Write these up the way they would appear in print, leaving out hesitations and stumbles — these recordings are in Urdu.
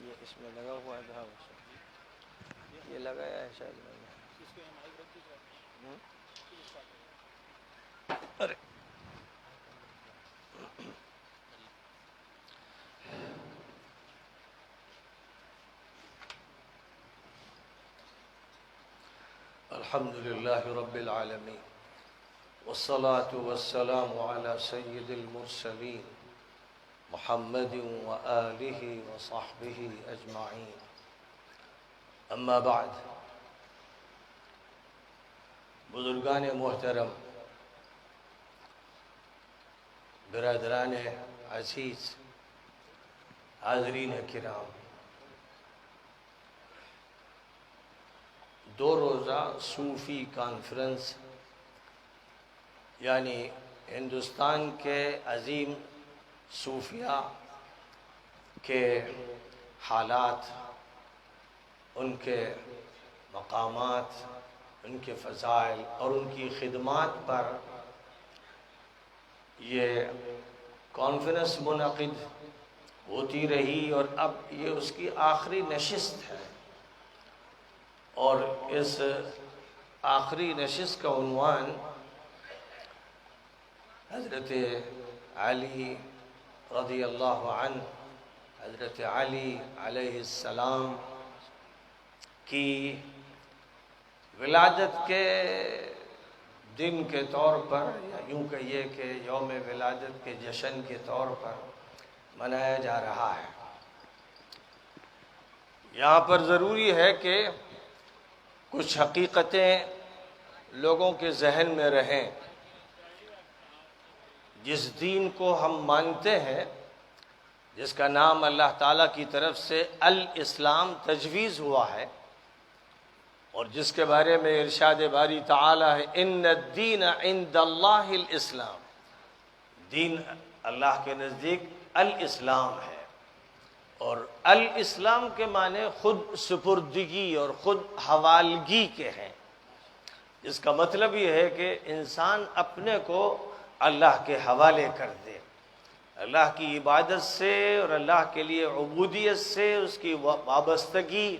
یہ اس میں لگا ہوا ہے دھاگا، یہ لگایا ہے شاید میں نے۔ ارے الحمد للہ رب العالمین والصلاة والسلام على سید المرسلین محمد وآلہ وصحبہ اجمعین، اما بعد۔ بزرگان محترم، برادران عزیز، حاضرین کرام، 2 روزہ صوفی کانفرنس یعنی ہندوستان کے عظیم صوفیاء کے حالات، ان کے مقامات، ان کے فضائل اور ان کی خدمات پر یہ کانفرنس منعقد ہوتی رہی، اور اب یہ اس کی آخری نشست ہے، اور اس آخری نشست کا عنوان حضرت علی رضی اللہ عنہ، حضرت علی علیہ السلام کی ولادت کے دن کے طور پر، یا یوں کہیے کہ یوم ولادت کے جشن کے طور پر منایا جا رہا ہے۔ یہاں پر ضروری ہے کہ کچھ حقیقتیں لوگوں کے ذہن میں رہیں۔ جس دین کو ہم مانتے ہیں، جس کا نام اللہ تعالیٰ کی طرف سے الاسلام تجویز ہوا ہے، اور جس کے بارے میں ارشاد باری تعالیٰ ہے ان الدین عند اللہ الاسلام، دین اللہ کے نزدیک الاسلام ہے، اور الاسلام کے معنی خود سپردگی اور خود حوالگی کے ہیں، جس کا مطلب یہ ہے کہ انسان اپنے کو اللہ کے حوالے کر دے، اللہ کی عبادت سے اور اللہ کے لیے عبودیت سے اس کی وابستگی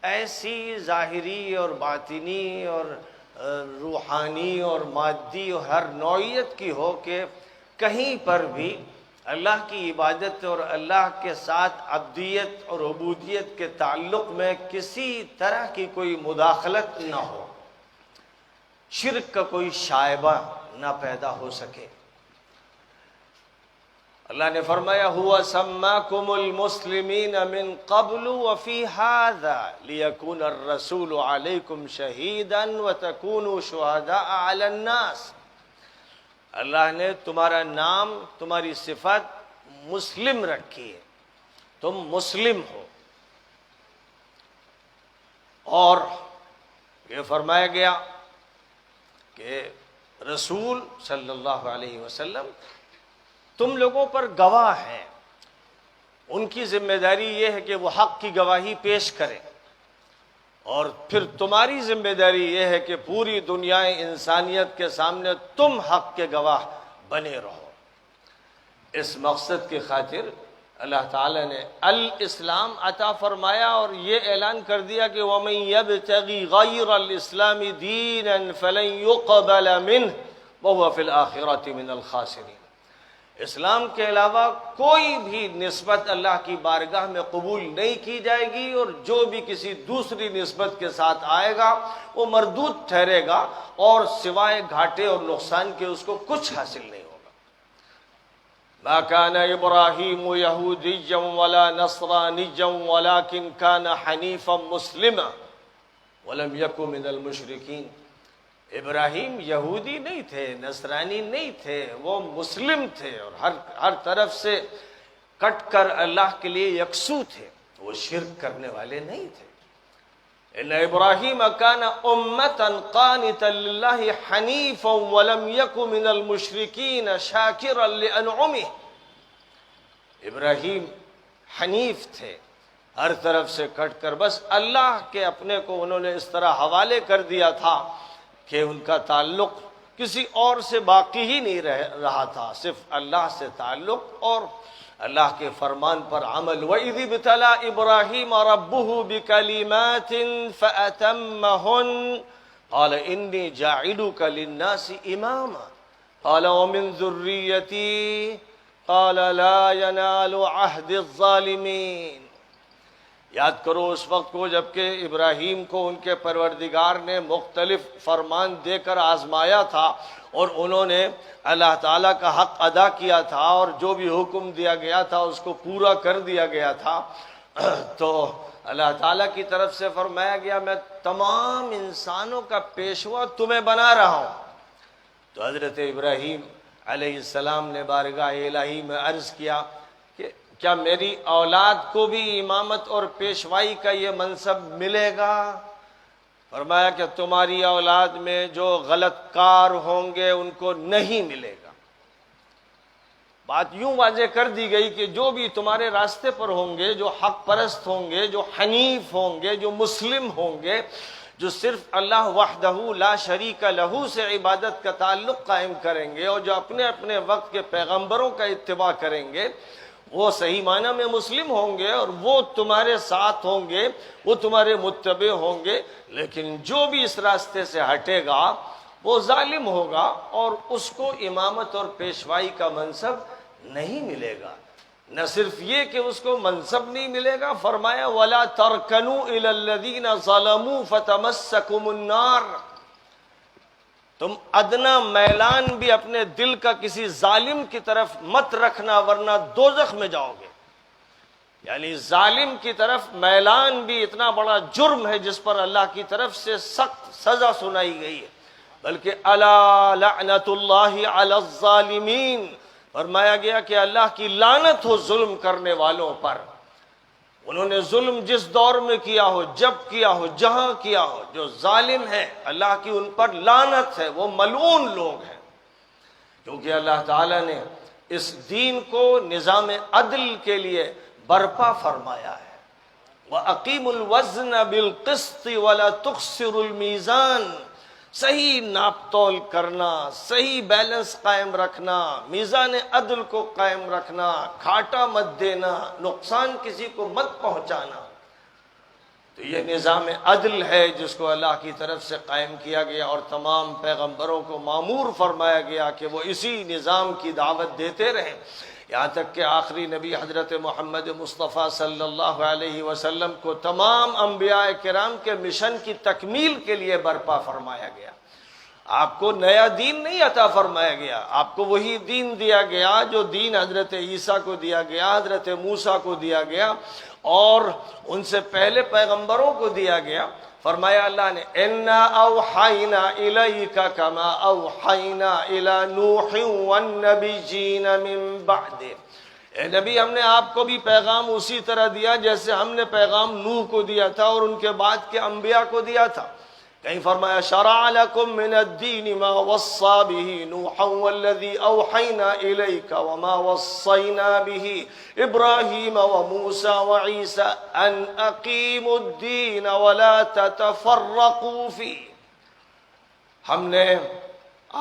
ایسی ظاہری اور باطنی اور روحانی اور مادی اور ہر نوعیت کی ہو کہ کہیں پر بھی اللہ کی عبادت اور اللہ کے ساتھ عبدیت اور عبودیت کے تعلق میں کسی طرح کی کوئی مداخلت نہ ہو، شرک کا کوئی شائبہ نہ پیدا ہو سکے۔ اللہ نے فرمایا هو سماکم المسلمین من قبل وفی هذا لیکون الرسول علیکم شہیدا وتکونوا شہداء علی الناس۔ اللہ نے تمہارا نام، تمہاری صفت مسلم رکھی ہے، تم مسلم ہو، اور یہ فرمایا گیا کہ رسول صلی اللہ علیہ وسلم تم لوگوں پر گواہ ہیں، ان کی ذمہ داری یہ ہے کہ وہ حق کی گواہی پیش کریں، اور پھر تمہاری ذمہ داری یہ ہے کہ پوری دنیا انسانیت کے سامنے تم حق کے گواہ بنے رہو۔ اس مقصد کی خاطر اللہ تعالیٰ نے الاسلام عطا فرمایا، اور یہ اعلان کر دیا کہ وَمَن يَبْتَغِي غَيْرَ الْإِسْلَامِ دِينًا فَلَن يُقْبَلَ مِنْهُ وَهُوَ فِي الْآخِرَةِ مِنَ الْخَاسِرِينَ۔ اسلام کے علاوہ کوئی بھی نسبت اللہ کی بارگاہ میں قبول نہیں کی جائے گی، اور جو بھی کسی دوسری نسبت کے ساتھ آئے گا وہ مردود ٹھہرے گا، اور سوائے گھاٹے اور نقصان کے اس کو کچھ حاصل نہیں ہوگا۔ ما كان ابراہیم یہودیا ولا نصرانیا ولكن كان حنیفا مسلما ولم يكن من المشرکین۔ ابراہیم یہودی نہیں تھے، نصرانی نہیں تھے، وہ مسلم تھے، اور ہر طرف سے کٹ کر اللہ کے لیے یکسو تھے، وہ شرک کرنے والے نہیں تھے۔ ان ابراہیم کان امتا قانتا للہ حنیفا ولم یکن من المشرکین شاکرا لانعمہ۔ ابراہیم حنیف تھے، ہر طرف سے کٹ کر بس اللہ کے اپنے کو انہوں نے اس طرح حوالے کر دیا تھا کہ ان کا تعلق کسی اور سے باقی ہی نہیں رہا تھا، صرف اللہ سے تعلق، اور اللہ کے فرمان پر عمل. وَإِذِ ابْتَلَىٰ إِبْرَاهِيمَ رَبُّهُ بِكَلِمَاتٍ فَأَتَمَّهُنَّ قَالَ إِنِّي جَاعِلُكَ لِلنَّاسِ إِمَامًا قَالَ وَمِن ذُرِّيَّتِي قَالَ لَا يَنَالُ عَهْدِ الظَّالِمِينَ. یاد کرو اس وقت کو جب کہ ابراہیم کو ان کے پروردگار نے مختلف فرمان دے کر آزمایا تھا اور انہوں نے اللہ تعالیٰ کا حق ادا کیا تھا اور جو بھی حکم دیا گیا تھا اس کو پورا کر دیا گیا تھا. تو اللہ تعالیٰ کی طرف سے فرمایا گیا میں تمام انسانوں کا پیشوا تمہیں بنا رہا ہوں. تو حضرت ابراہیم علیہ السلام نے بارگاہ الہی میں عرض کیا کہ کیا میری اولاد کو بھی امامت اور پیشوائی کا یہ منصب ملے گا؟ فرمایا کہ تمہاری اولاد میں جو غلط کار ہوں گے ان کو نہیں ملے گا. بات یوں واضح کر دی گئی کہ جو بھی تمہارے راستے پر ہوں گے، جو حق پرست ہوں گے، جو حنیف ہوں گے، جو مسلم ہوں گے، جو صرف اللہ وحدہ لا شریک لہ سے عبادت کا تعلق قائم کریں گے اور جو اپنے اپنے وقت کے پیغمبروں کا اتباع کریں گے، وہ صحیح معنی میں مسلم ہوں گے اور وہ تمہارے ساتھ ہوں گے، وہ تمہارے متبع ہوں گے. لیکن جو بھی اس راستے سے ہٹے گا وہ ظالم ہوگا اور اس کو امامت اور پیشوائی کا منصب نہیں ملے گا. نہ صرف یہ کہ اس کو منصب نہیں ملے گا، فرمایا وَلَا تَرْكَنُوا إِلَى الَّذِينَ ظَلَمُوا فَتَمَسَّكُمُ النَّارُ. تم ادنا میلان بھی اپنے دل کا کسی ظالم کی طرف مت رکھنا ورنہ دوزخ میں جاؤ گے. یعنی ظالم کی طرف میلان بھی اتنا بڑا جرم ہے جس پر اللہ کی طرف سے سخت سزا سنائی گئی ہے. بلکہ الا لعنت اللہ علی الظالمین، فرمایا گیا کہ اللہ کی لعنت ہو ظلم کرنے والوں پر. انہوں نے ظلم جس دور میں کیا ہو، جب کیا ہو، جہاں کیا ہو، جو ظالم ہیں اللہ کی ان پر لعنت ہے، وہ ملعون لوگ ہیں. کیونکہ اللہ تعالیٰ نے اس دین کو نظام عدل کے لیے برپا فرمایا ہے. وَأَقِيمُوا الْوَزْنَ بِالْقِسْطِ وَلَا تُخْسِرُوا الْمِيزَانَ. صحیح ناپ تول کرنا، صحیح بیلنس قائم رکھنا، میزان عدل کو قائم رکھنا، گھاٹا مت دینا، نقصان کسی کو مت پہنچانا. تو یہ نظام عدل ہے جس کو اللہ کی طرف سے قائم کیا گیا اور تمام پیغمبروں کو مامور فرمایا گیا کہ وہ اسی نظام کی دعوت دیتے رہیں، یہاں تک کہ آخری نبی حضرت محمد مصطفیٰ صلی اللہ علیہ وسلم کو تمام انبیاء کرام کے مشن کی تکمیل کے لیے برپا فرمایا گیا. آپ کو نیا دین نہیں عطا فرمایا گیا، آپ کو وہی دین دیا گیا جو دین حضرت عیسیٰ کو دیا گیا، حضرت موسیٰ کو دیا گیا اور ان سے پہلے پیغمبروں کو دیا گیا. فرمایا اللہ نے اِنَّا أَوْحَيْنَا إِلَيْكَ كَمَا أَوْحَيْنَا إِلَى نُوحٍ وَالنَّبِيِّينَ مِن بَعْدِهِ. اے نبی ہم نے آپ کو بھی پیغام اسی طرح دیا جیسے ہم نے پیغام نوح کو دیا تھا اور ان کے بعد کے انبیاء کو دیا تھا. کہیں فرمایا شرع لکم من الدین ما وصى به نوحا والذی اوحینا الیک وما وصینا به ابراہیم وموسیٰ وعیسیٰ ان اقیموا الدین ولا تتفرقوا فیہ. ہم نے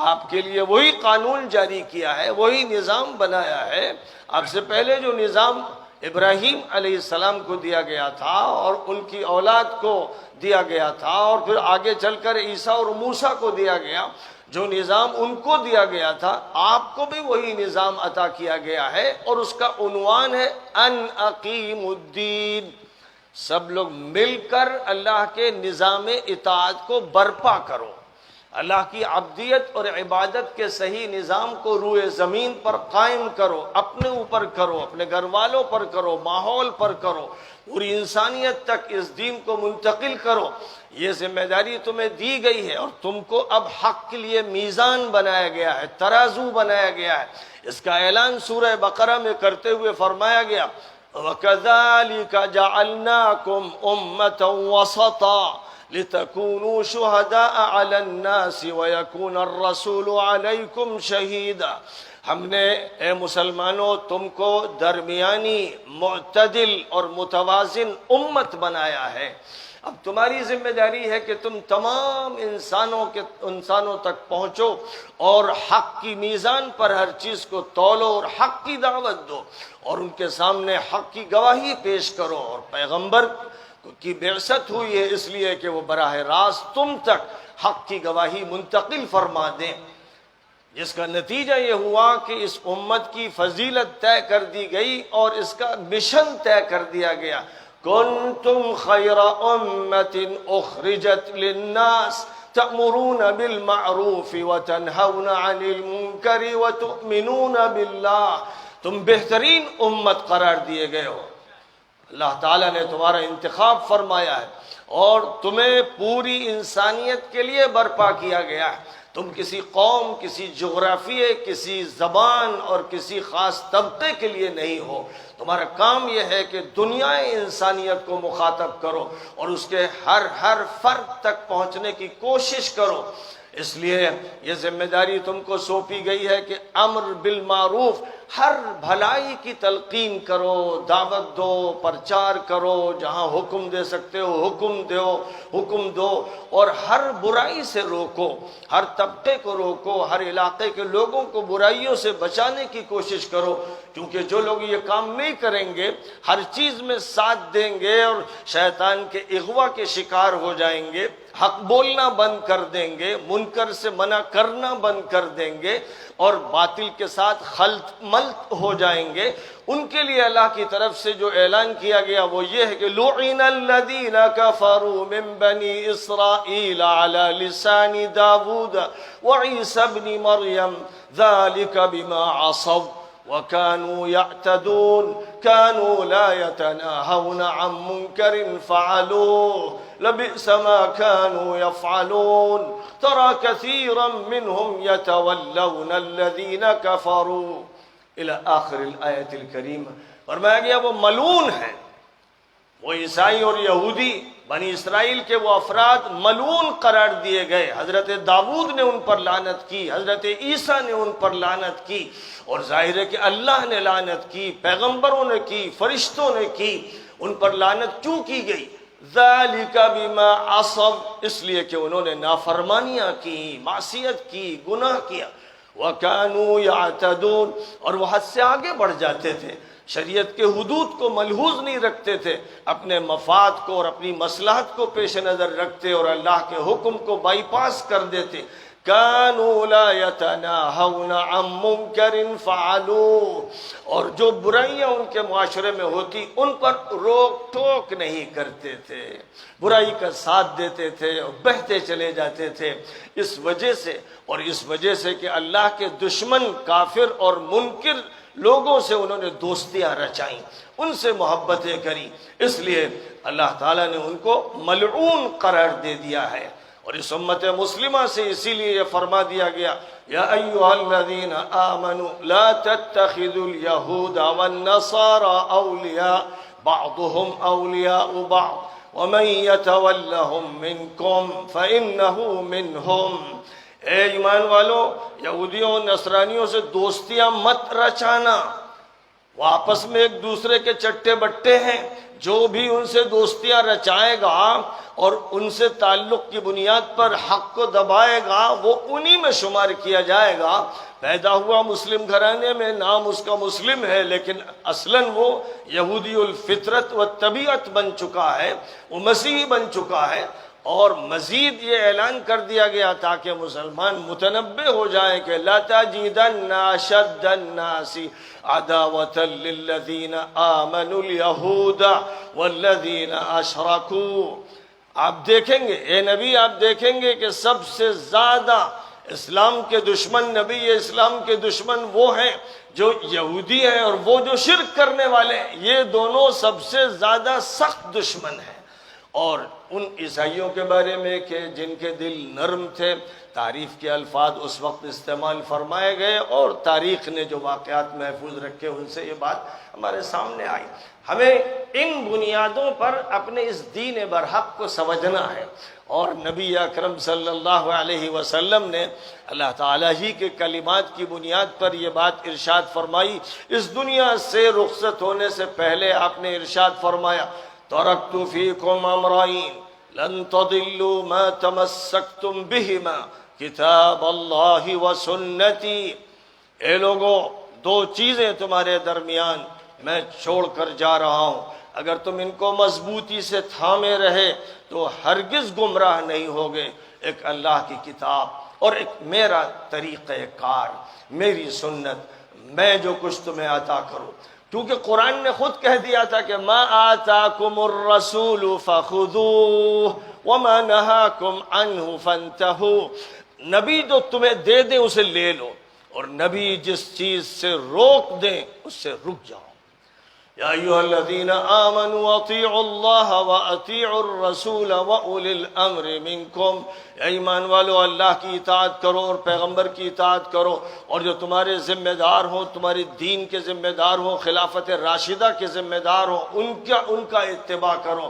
آپ کے لیے وہی قانون جاری کیا ہے، وہی نظام بنایا ہے. آپ سے پہلے جو نظام ابراہیم علیہ السلام کو دیا گیا تھا اور ان کی اولاد کو دیا گیا تھا اور پھر آگے چل کر عیسیٰ اور موسیٰ کو دیا گیا، جو نظام ان کو دیا گیا تھا آپ کو بھی وہی نظام عطا کیا گیا ہے اور اس کا عنوان ہے ان اقیم الدین. سب لوگ مل کر اللہ کے نظام اطاعت کو برپا کرو، اللہ کی عبدیت اور عبادت کے صحیح نظام کو روئے زمین پر قائم کرو، اپنے اوپر کرو، اپنے گھر والوں پر کرو، ماحول پر کرو، پوری انسانیت تک اس دین کو منتقل کرو. یہ ذمہ داری تمہیں دی گئی ہے اور تم کو اب حق کے لیے میزان بنایا گیا ہے، ترازو بنایا گیا ہے. اس کا اعلان سورہ بقرہ میں کرتے ہوئے فرمایا گیا وَكَذَلِكَ جَعَلْنَاكُمْ أُمَّةً وَسَطًا لِتَكُونُوا شُهَدَاءَ عَلَى النَّاسِ وَيَكُونَ الرَّسُولُ عَلَيْكُمْ شَهِيدًا. ہم نے اے مسلمانوں تم کو درمیانی معتدل اور متوازن امت بنایا ہے۔ اب تمہاری ذمہ داری ہے کہ تم تمام انسانوں تک پہنچو اور حق کی میزان پر ہر چیز کو تولو اور حق کی دعوت دو اور ان کے سامنے حق کی گواہی پیش کرو۔ اور پیغمبر کی بعثت ہوئی ہے اس لیے کہ وہ براہ راست تم تک حق کی گواہی منتقل فرما دیں، جس کا نتیجہ یہ ہوا کہ اس امت کی فضیلت طے کر دی گئی اور اس کا مشن طے کر دیا گیا۔ کنتم خیر امت اخرجت للناس تأمرون بالمعروف وتنہون عن المنکر وتؤمنون باللہ، تم بہترین امت قرار دیے گئے ہو، اللہ تعالیٰ نے تمہارا انتخاب فرمایا ہے اور تمہیں پوری انسانیت کے لیے برپا کیا گیا ہے۔ تم کسی قوم، کسی جغرافیے، کسی زبان اور کسی خاص طبقے کے لیے نہیں ہو۔ تمہارا کام یہ ہے کہ دنیا انسانیت کو مخاطب کرو اور اس کے ہر فرد تک پہنچنے کی کوشش کرو۔ اس لیے یہ ذمہ داری تم کو سونپی گئی ہے کہ امر بالمعروف، ہر بھلائی کی تلقین کرو، دعوت دو، پرچار کرو، جہاں حکم دے سکتے ہو حکم دو اور ہر برائی سے روکو، ہر طبقے کو روکو، ہر علاقے کے لوگوں کو برائیوں سے بچانے کی کوشش کرو، کیونکہ جو لوگ یہ کام نہیں کریں گے، ہر چیز میں ساتھ دیں گے اور شیطان کے اغوا کے شکار ہو جائیں گے، حق بولنا بند کر دیں گے، منکر سے منع کرنا بند کر دیں گے اور باطل کے ساتھ خلط ملط ہو جائیں گے، ان کے لیے اللہ کی طرف سے جو اعلان کیا گیا وہ یہ ہے کہ لُعِنَ الَّذِينَ كَفَرُوا مِن بَنِي إِسْرَائِيلَ عَلَى لِسَانِ دَاوُودَ وَعِيسَى ابْنِ مَرْيَمَ ذَلِكَ بِمَا عَصَوْا وَكَانُوا يَعْتَدُونَ كَانُوا لَا يَتَنَاهَوْنَ عَن مُنكَرٍ فَعَلُوهُ لَبِئْسَ مَا كَانُوا يَفْعَلُونَ تَرَى كَثِيرًا مِّنْهُمْ يَتَوَلَّوْنَ الَّذِينَ كَفَرُوا الی آخر الآیت الکریمہ۔ فرمایا گیا وہ ملعون ہیں، وہ عیسائی اور یہودی بنی اسرائیل کے وہ افراد ملعون قرار دیے گئے۔ حضرت داؤد نے ان پر لعنت کی، حضرت عیسیٰ نے ان پر لعنت کی اور ظاہر ہے کہ اللہ نے لعنت کی، پیغمبروں نے کی، فرشتوں نے کی، ان پر لعنت کیوں کی گئی؟ ذَلِكَ بِمَا عَصَوْا، اس لیے کہ انہوں نے نافرمانیاں کی، معصیت کی، گناہ کیا۔ وَكَانُوا يَعْتَدُونَ، اور وہ حد سے آگے بڑھ جاتے تھے، شریعت کے حدود کو ملحوظ نہیں رکھتے تھے، اپنے مفاد کو اور اپنی مصلحت کو پیش نظر رکھتے اور اللہ کے حکم کو بائی پاس کر دیتے۔ كَانُوا لَا يَتَنَاهَوْنَ عَن مُنكَرٍ فَعَلُوهُ، اور جو برائیاں ان کے معاشرے میں ہوتی ان پر روک ٹوک نہیں کرتے تھے، برائی کا ساتھ دیتے تھے اور بہتے چلے جاتے تھے۔ اس وجہ سے کہ اللہ کے دشمن کافر اور منکر لوگوں سے انہوں نے دوستیاں رچائیں، ان سے محبتیں کری، اس لیے اللہ تعالیٰ نے ان کو ملعون قرار دے دیا ہے۔ اور اس امت مسلمہ سے اسی لیے یہ فرما دیا گیا یا ایھا الذین آمنوا لا تتخذوا اليہود والنصارى اولیاء بعضهم اولیاء بعض ومن يتولهم منکم فإنہ منہم، اے ایمان والو یہودیوں نصرانیوں سے دوستیاں مت رچانا، وہ آپس میں ایک دوسرے کے چٹے بٹے ہیں، جو بھی ان سے دوستیاں رچائے گا اور ان سے تعلق کی بنیاد پر حق کو دبائے گا وہ انہی میں شمار کیا جائے گا۔ پیدا ہوا مسلم گھرانے میں، نام اس کا مسلم ہے، لیکن اصلاً وہ یہودی الفطرت و طبیعت بن چکا ہے، وہ مسیحی بن چکا ہے۔ اور مزید یہ اعلان کر دیا گیا تاکہ مسلمان متنبہ ہو جائیں کہ لا تجدن اشد الناس عداوۃ للذین آمنوا اليہود والذین اشرکوا، آپ دیکھیں گے اے نبی، آپ دیکھیں گے کہ سب سے زیادہ اسلام کے دشمن، نبی اسلام کے دشمن وہ ہیں جو یہودی ہیں اور وہ جو شرک کرنے والے ہیں، یہ دونوں سب سے زیادہ سخت دشمن ہیں۔ اور ان عیسائیوں کے بارے میں کہ جن کے دل نرم تھے، تعریف کے الفاظ اس وقت استعمال فرمائے گئے اور تاریخ نے جو واقعات محفوظ رکھے ان سے یہ بات ہمارے سامنے آئی۔ ہمیں ان بنیادوں پر اپنے اس دین برحق کو سمجھنا ہے اور نبی اکرم صلی اللہ علیہ وسلم نے اللہ تعالیٰ ہی کے کلمات کی بنیاد پر یہ بات ارشاد فرمائی۔ اس دنیا سے رخصت ہونے سے پہلے آپ نے ارشاد فرمایا ترکت فیکم امرین لن تضلوا ما تمسکتم بہما کتاب اللہ و سنتی۔ اے لوگو، دو چیزیں تمہارے درمیان میں چھوڑ کر جا رہا ہوں، اگر تم ان کو مضبوطی سے تھامے رہے تو ہرگز گمراہ نہیں ہوگے۔ ایک اللہ کی کتاب اور ایک میرا طریقہ کار، میری سنت، میں جو کچھ تمہیں عطا کروں، کیونکہ قرآن نے خود کہہ دیا تھا کہ ما آتاکم الرسول فخذوہ وما نہاکم عنہ فانتہوا۔ نبی جو تمہیں دے دیں اسے لے لو، اور نبی جس چیز سے روک دیں اس سے رک جاؤ۔ یا ایھا الذین آمنوا اطیعوا اللہ واطیعوا الرسول واولی الامر منکم۔ اے ایمان والو، اللہ کی اطاعت کرو اور پیغمبر کی اطاعت کرو، اور جو تمہارے ذمہ دار ہوں، تمہاری دین کے ذمہ دار ہوں، خلافت راشدہ کے ذمہ دار ہوں، ان کا اتباع کرو۔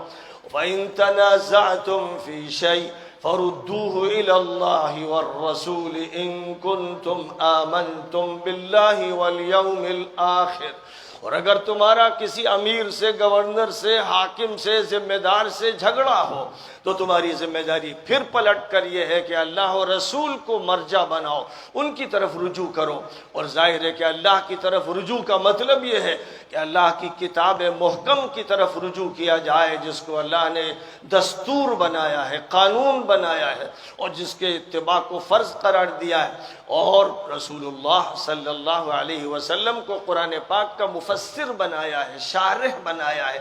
فَإِن تَنَازَعْتُمْ فِي شَيْءٍ فَرُدُّوهُ إِلَى اللَّهِ وَالرَّسُولِ إِن كُنتُمْ آمَنْتُمْ بِاللَّهِ وَالْيَوْمِ الْآخِرِ۔ اور اگر تمہارا کسی امیر سے، گورنر سے، حاکم سے، ذمہ دار سے جھگڑا ہو تو تمہاری ذمہ داری پھر پلٹ کر یہ ہے کہ اللہ و رسول کو مرجع بناؤ، ان کی طرف رجوع کرو۔ اور ظاہر ہے کہ اللہ کی طرف رجوع کا مطلب یہ ہے کہ اللہ کی کتاب محکم کی طرف رجوع کیا جائے، جس کو اللہ نے دستور بنایا ہے، قانون بنایا ہے، اور جس کے اتباع کو فرض قرار دیا ہے۔ اور رسول اللہ صلی اللہ علیہ وسلم کو قرآن پاک کا مفسر بنایا ہے، شارح بنایا ہے۔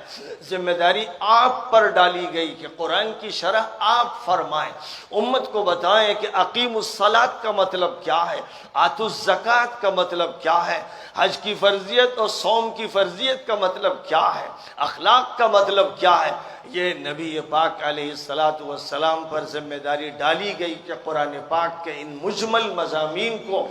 ذمہ داری آپ پر ڈالی گئی کہ قرآن کی شرح آپ فرمائیں، امت کو بتائیں کہ اقیم الصلاۃ کا مطلب کیا ہے، آتوا الزکوٰۃ کا مطلب کیا ہے، حج کی فرضیت اور صوم کی فرضیت کا مطلب کیا ہے، اخلاق کا مطلب کیا ہے۔ یہ نبی پاک علیہ الصلاۃ والسلام پر ذمہ داری ڈالی گئی کہ قرآن پاک کے ان مجمل مضامین کو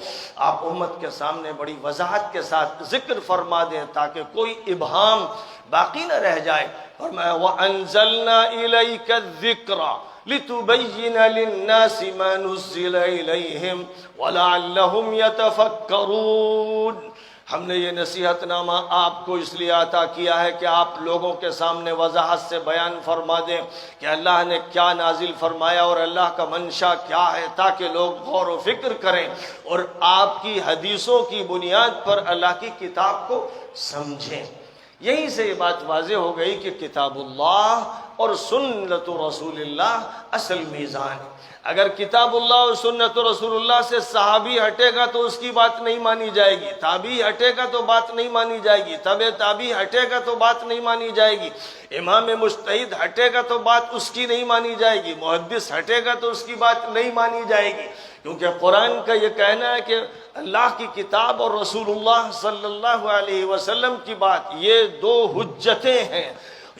آپ امت کے سامنے بڑی وضاحت کے ساتھ ذکر فرما دیں تاکہ کوئی ابہام باقی نہ رہ جائے۔ فرمایا وَأَنزَلْنَا إِلَيْكَ الذِّكْرَ لِتُبَيِّنَ لِلنَّاسِ مَا نُزِّلَ إِلَيْهِمْ وَلَعَلَّهُمْ يَتَفَكَّرُونَ۔ ہم نے یہ نصیحت نامہ آپ کو اس لیے عطا کیا ہے کہ آپ لوگوں کے سامنے وضاحت سے بیان فرما دیں کہ اللہ نے کیا نازل فرمایا اور اللہ کا منشا کیا ہے، تاکہ لوگ غور و فکر کریں اور آپ کی حدیثوں کی بنیاد پر اللہ کی کتاب کو سمجھیں۔ یہیں سے یہ بات واضح ہو گئی کہ کتاب اللہ اور سنت رسول اللہ اصل میزان ہے۔ اگر کتاب اللہ اور سنت رسول اللہ سے صحابی ہٹے گا تو اس کی بات نہیں مانی جائے گی، تابعی ہٹے گا تو بات نہیں مانی جائے گی، تبع تابعی ہٹے گا تو بات نہیں مانی جائے گی، امام مجتہد ہٹے گا تو بات اس کی نہیں مانی جائے گی، محدث ہٹے گا تو اس کی بات نہیں مانی جائے گی۔ کیونکہ قرآن کا یہ کہنا ہے کہ اللہ کی کتاب اور رسول اللہ صلی اللہ علیہ وسلم کی بات، یہ دو حجتیں ہیں،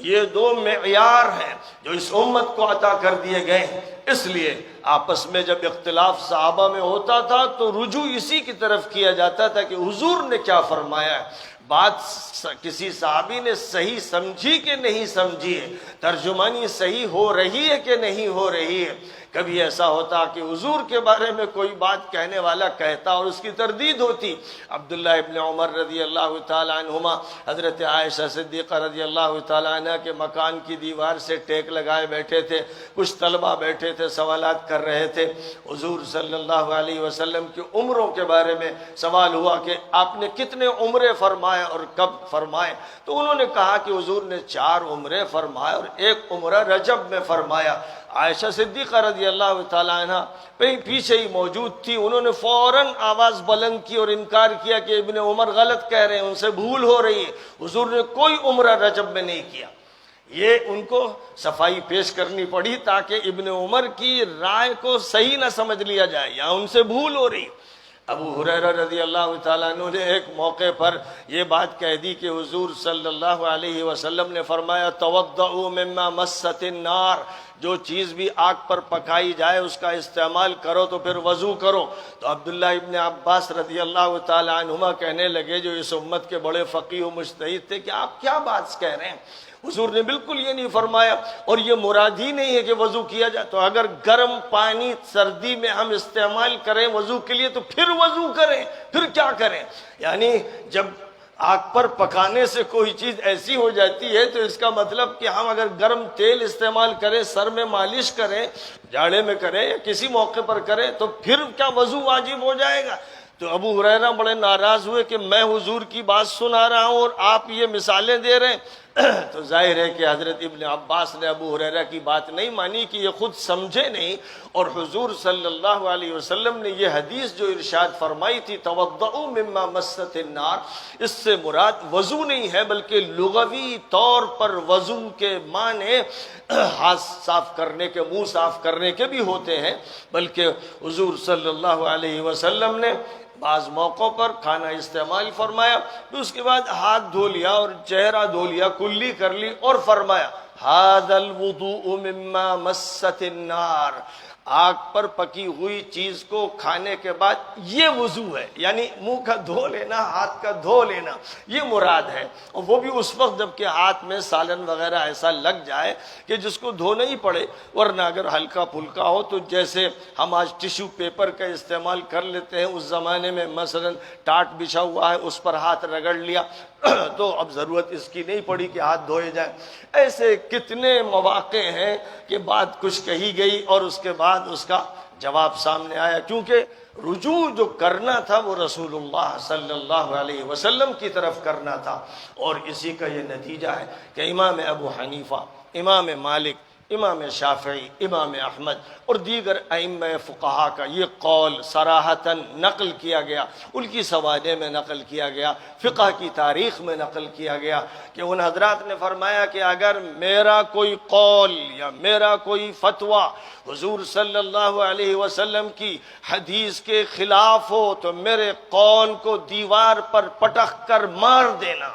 یہ دو معیار ہیں جو اس امت کو عطا کر دیے گئے ہیں۔ اس لیے آپس میں جب اختلاف صحابہ میں ہوتا تھا تو رجوع اسی کی طرف کیا جاتا تھا کہ حضور نے کیا فرمایا ہے، بات کسی صحابی نے صحیح سمجھی کہ نہیں سمجھی ہے، ترجمانی صحیح ہو رہی ہے کہ نہیں ہو رہی ہے۔ کبھی ایسا ہوتا کہ حضور کے بارے میں کوئی بات کہنے والا کہتا اور اس کی تردید ہوتی۔ عبداللہ ابن عمر رضی اللہ تعالیٰ عنہما حضرت عائشہ صدیقہ رضی اللہ تعالیٰ عنہ کے مکان کی دیوار سے ٹیک لگائے بیٹھے تھے، کچھ طلبہ بیٹھے تھے سوالات کر رہے تھے۔ حضور صلی اللہ علیہ وسلم کی عمروں کے بارے میں سوال ہوا کہ آپ نے کتنے عمرے فرمائے اور کب فرمائے، تو انہوں نے کہا کہ حضور نے 4 عمرے فرمائے اور 1 عمرہ رجب میں فرمایا۔ عائشہ صدیقہ رضی اللہ تعالیٰ عنہ پیچھے ہی موجود تھی، انہوں نے فوراً آواز بلند کی اور انکار کیا کہ ابن عمر غلط کہہ رہے ہیں، ان سے بھول ہو رہی ہے، حضور نے کوئی عمرہ رجب میں نہیں کیا۔ یہ ان کو صفائی پیش کرنی پڑی تاکہ ابن عمر کی رائے کو صحیح نہ سمجھ لیا جائے یا ان سے بھول ہو رہی۔ ابو ہریرہ رضی اللہ تعالیٰ عنہ نے ایک موقع پر یہ بات کہہ دی کہ حضور صلی اللہ علیہ وسلم نے فرمایا توضؤوا مما مست النار، جو چیز بھی آگ پر پکائی جائے اس کا استعمال کرو تو پھر وضو کرو۔ تو عبداللہ ابن عباس رضی اللہ تعالی عنہما کہنے لگے، جو اس امت کے بڑے فقیہ و مجتہد تھے، کہ آپ کیا بات کہہ رہے ہیں؟ حضور نے بالکل یہ نہیں فرمایا، اور یہ مراد ہی نہیں ہے کہ وضو کیا جائے۔ تو اگر گرم پانی سردی میں ہم استعمال کریں وضو کے لیے تو پھر وضو کریں، پھر کیا کریں؟ یعنی جب آگ پر پکانے سے کوئی چیز ایسی ہو جاتی ہے تو اس کا مطلب کہ ہم اگر گرم تیل استعمال کریں، سر میں مالش کریں، جاڑے میں کریں یا کسی موقع پر کریں، تو پھر کیا وضو واجب ہو جائے گا؟ تو ابو ہریرہ بڑے ناراض ہوئے کہ میں حضور کی بات سنا رہا ہوں اور آپ یہ مثالیں دے رہے ہیں۔ تو ظاہر ہے کہ حضرت ابن عباس نے ابو ہریرہ کی بات نہیں مانی، کہ یہ خود سمجھے نہیں، اور حضور صلی اللہ علیہ وسلم نے یہ حدیث جو ارشاد فرمائی تھی توضؤوا مما مست النار، اس سے مراد وضو نہیں ہے، بلکہ لغوی طور پر وضو کے معنی ہاتھ صاف کرنے کے، منہ صاف کرنے کے بھی ہوتے ہیں، بلکہ حضور صلی اللہ علیہ وسلم نے بعض موقعوں پر کھانا استعمال فرمایا، پھر اس کے بعد ہاتھ دھو لیا اور چہرہ دھو لیا، کلی کر لی، اور فرمایا ھذا الوضوء مما مست النار، آگ پر پکی ہوئی چیز کو کھانے کے بعد یہ وضو ہے، یعنی منہ کا دھو لینا، ہاتھ کا دھو لینا، یہ مراد ہے۔ اور وہ بھی اس وقت جب کہ ہاتھ میں سالن وغیرہ ایسا لگ جائے کہ جس کو دھونا ہی پڑے، ورنہ اگر ہلکا پھلکا ہو تو جیسے ہم آج ٹیشو پیپر کا استعمال کر لیتے ہیں، اس زمانے میں مثلا ٹاٹ بچھا ہوا ہے، اس پر ہاتھ رگڑ لیا تو اب ضرورت اس کی نہیں پڑی کہ ہاتھ دھوئے جائیں۔ ایسے کتنے مواقع ہیں کہ بات کچھ کہی گئی اور اس کے بعد اس کا جواب سامنے آیا، کیونکہ رجوع جو کرنا تھا وہ رسول اللہ صلی اللہ علیہ وسلم کی طرف کرنا تھا، اور اسی کا یہ نتیجہ ہے کہ امام ابو حنیفہ، امام مالک، امام شافعی، امام احمد اور دیگر ائمہ فقہا کا یہ قول صراحتاً نقل کیا گیا، ان کی سوانح میں نقل کیا گیا، فقہ کی تاریخ میں نقل کیا گیا، کہ ان حضرات نے فرمایا کہ اگر میرا کوئی قول یا میرا کوئی فتویٰ حضور صلی اللہ علیہ وسلم کی حدیث کے خلاف ہو تو میرے قول کو دیوار پر پٹخ کر مار دینا۔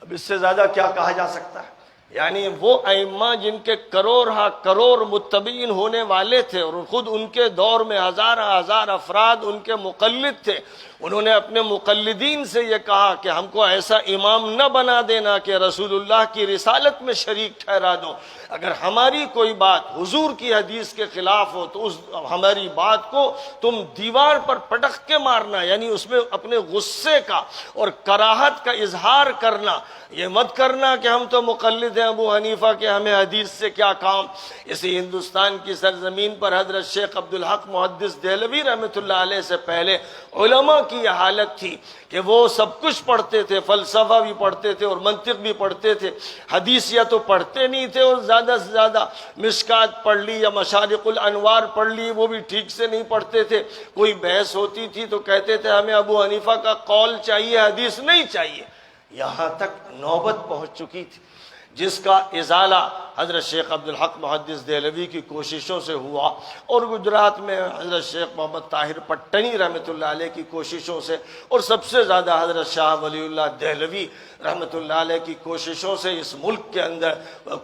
اب اس سے زیادہ کیا کہا جا سکتا ہے؟ یعنی وہ ائمہ جن کے کروڑ ہا کروڑ متبعین ہونے والے تھے، اور خود ان کے دور میں ہزار ہزار افراد ان کے مقلد تھے، انہوں نے اپنے مقلدین سے یہ کہا کہ ہم کو ایسا امام نہ بنا دینا کہ رسول اللہ کی رسالت میں شریک ٹھہرا دو، اگر ہماری کوئی بات حضور کی حدیث کے خلاف ہو تو اس ہماری بات کو تم دیوار پر پٹخ کے مارنا، یعنی اس میں اپنے غصے کا اور کراہت کا اظہار کرنا، یہ مت کرنا کہ ہم تو مقلد ہیں ابو حنیفہ کے، ہمیں حدیث سے کیا کام۔ اسی ہندوستان کی سرزمین پر حضرت شیخ عبدالحق محدث دہلوی رحمۃ اللہ علیہ سے پہلے علماء کی یہ حالت تھی کہ وہ سب کچھ پڑھتے تھے، فلسفہ بھی پڑھتے تھے اور منطق بھی پڑھتے تھے، حدیث یا تو پڑھتے نہیں تھے، اور زیادہ سے زیادہ مشکات پڑھ لی یا مشارق الانوار پڑھ لی، وہ بھی ٹھیک سے نہیں پڑھتے تھے۔ کوئی بحث ہوتی تھی تو کہتے تھے ہمیں ابو حنیفہ کا قول چاہیے، حدیث نہیں چاہیے۔ یہاں تک نوبت پہنچ چکی تھی، جس کا ازالہ حضرت شیخ عبدالحق محدث دہلوی کی کوششوں سے ہوا، اور گجرات میں حضرت شیخ محمد طاہر پٹنی رحمۃ اللہ علیہ کی کوششوں سے، اور سب سے زیادہ حضرت شاہ ولی اللہ دہلوی رحمۃ اللہ علیہ کی کوششوں سے اس ملک کے اندر